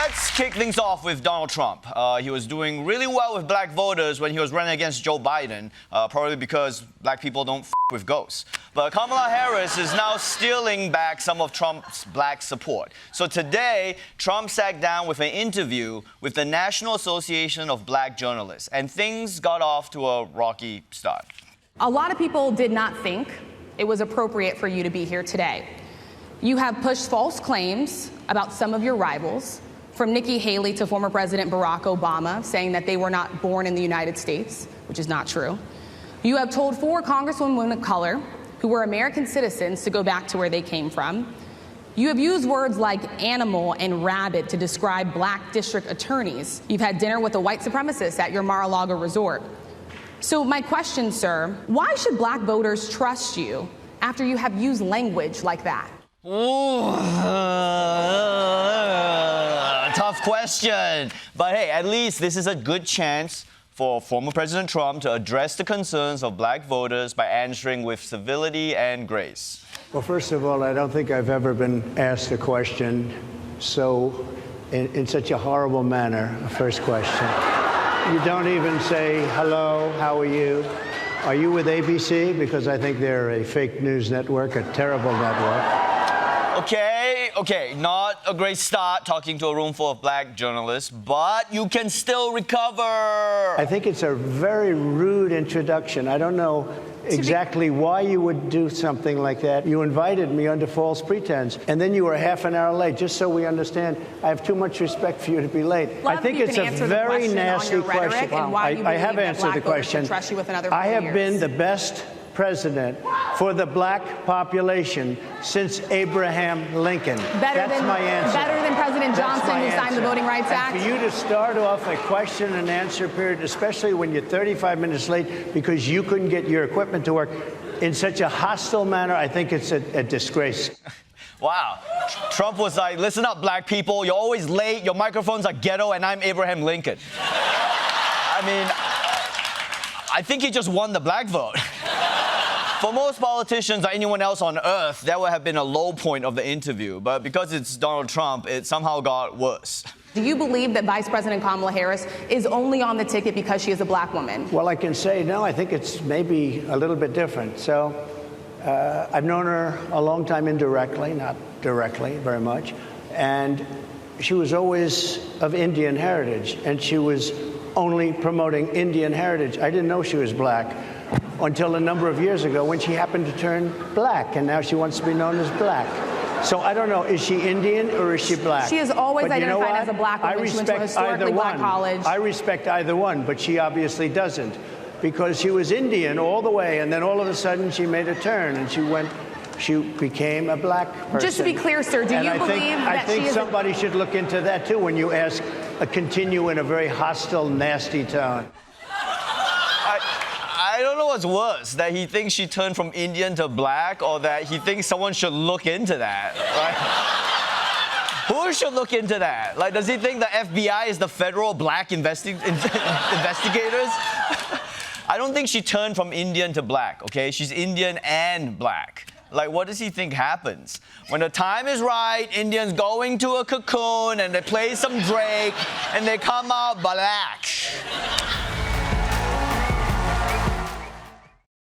Let's kick things off with Donald Trump. He was doing really well with black voters when he was running against Joe Biden, probably because black people don't with ghosts. But Kamala Harris is now stealing back some of Trump's black support. So today, Trump sat down with an interview with the National Association of Black Journalists, and things got off to a rocky start. A lot of people did not think it was appropriate for you to be here today. You have pushed false claims about some of your rivals, from Nikki Haley to former President Barack Obama, saying that they were not born in the United States, which is not true. You have told 4 congresswomen of color who were American citizens to go back to where they came from. You have used words like animal and rabid to describe black district attorneys. You've had dinner with a white supremacist at your Mar-a-Lago resort. So my question, sir, why should black voters trust you after you have used language like that? Tough question. But hey, at least this is a good chance for former President Trump to address the concerns of black voters by answering with civility and grace. Well, first of all, I don't think I've ever been asked a question in such a horrible manner. First question. You don't even say, hello, how are you? Are you with ABC? Because I think they're a fake news network, a terrible network. Okay, not a great start talking to a room full of black journalists, but you can still recover. I think it's a very rude introduction. I don't know exactly why you would do something like that. You invited me under false pretense, and then you were half an hour late, just so we understand. I have too much respect for you to be late. Well, I think it's a very nasty question. I have answered the question. I have been the best president for the black population since Abraham Lincoln. That's my answer. Better than President Johnson, who signed the Voting Rights Act? And for you to start off a question and answer period, especially when you're 35 minutes late because you couldn't get your equipment to work, in such a hostile manner, I think it's a disgrace. Wow. Trump was like, listen up, black people. You're always late. Your microphones are ghetto, and I'm Abraham Lincoln. I mean, I think he just won the black vote. For most politicians or anyone else on earth, that would have been a low point of the interview. But because it's Donald Trump, it somehow got worse. Do you believe that Vice President Kamala Harris is only on the ticket because she is a black woman? Well, I can say no. I think it's maybe a little bit different. So I've known her a long time indirectly, not directly very much. And she was always of Indian heritage, and she was only promoting Indian heritage. I didn't know she was black until a number of years ago when she happened to turn black, and now she wants to be known as black. So I don't know, is she Indian or is she black? She has always identified as a black woman. She went to a historically black college. I respect either one, but she obviously doesn't, because she was Indian all the way, and then all of a sudden she made a turn, and she became a black person. Just to be clear, sir, do you believe that I think somebody should look into that too when you ask continue in a very hostile, nasty tone. I don't know what's worse, that he thinks she turned from Indian to black, or that he thinks someone should look into that. Right? Who should look into that? Like, does he think the FBI is the federal black investigators? I don't think she turned from Indian to black, okay? She's Indian and black. Like, what does he think happens? When the time is right, Indians go into a cocoon and they play some Drake and they come out black.